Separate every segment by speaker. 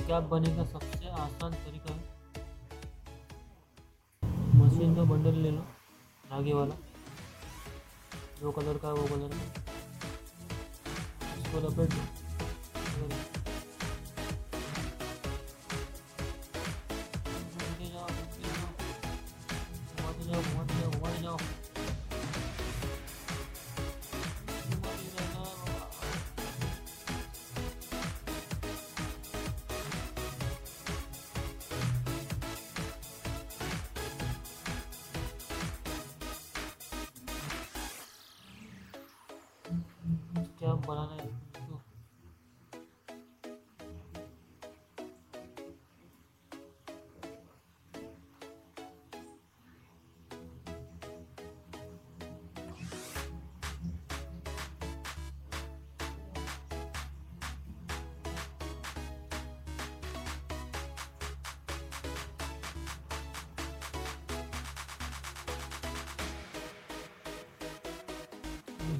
Speaker 1: Cap बनेगा सबसे आसान तरीका है, मशीन का बंडल ले लो धागे वाला, जो कलर का है वो कलर का, इसको लपेट दो। घुमाते जाओ घुमाते जाओ घुमाते जाओ घुमाते जाओ, घुमाते रहना बाबा। क्या बनाना है इसको?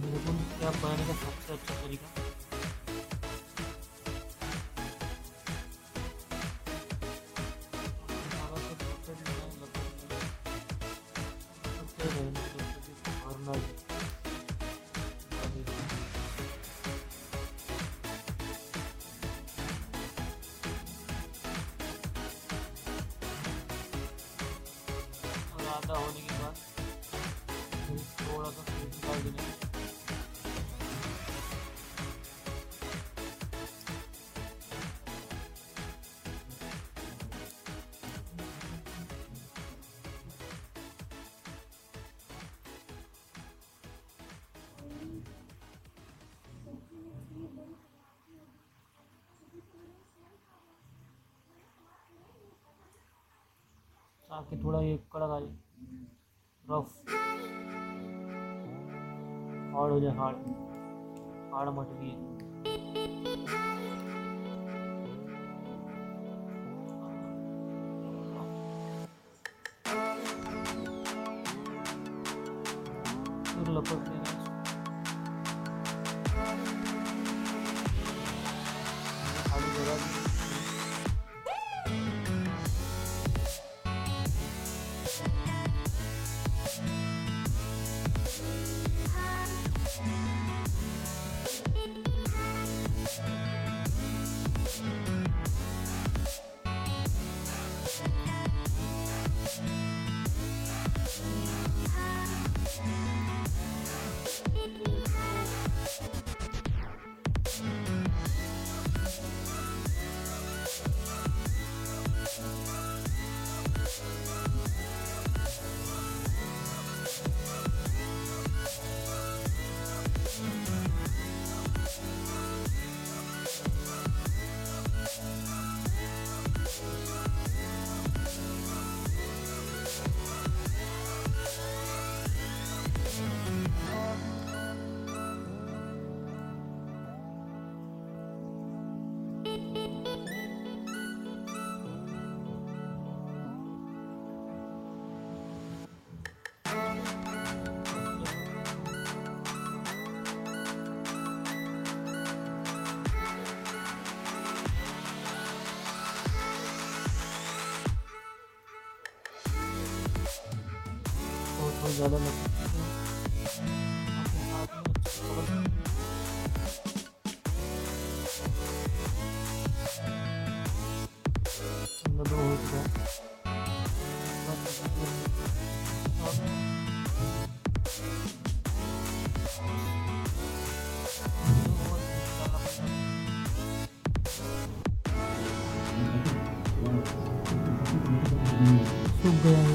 Speaker 1: हेडफोन कैप बनाने का सबसे अच्छा तरीका, धागा से पकड़ लेना, लपेट लेना, पकड़ते रहना जब तक इसको बाहर ना जाए। और आधा होने के बाद फिर थोड़ा सा निकाल देना। ताकि थोड़ा ये कड़क आ जाए, रफ हार्ड हो जाए, हार्ड मत भी है। फिर लपक देना इसको, खाली जगह भी बहुत ज़्यादा लगता है आपके हाथ में अच्छी कवर अंदर दो हो गया। सूख गया है।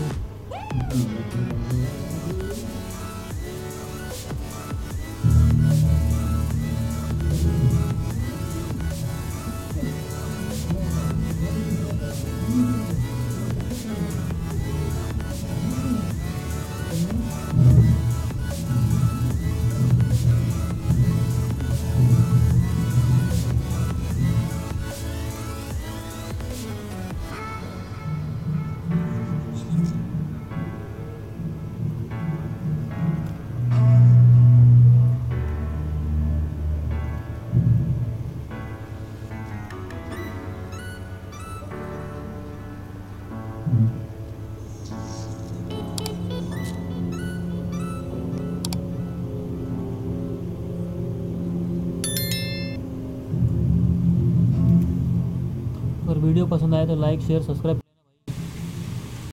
Speaker 1: वीडियो पसंद आए तो लाइक शेयर सब्सक्राइब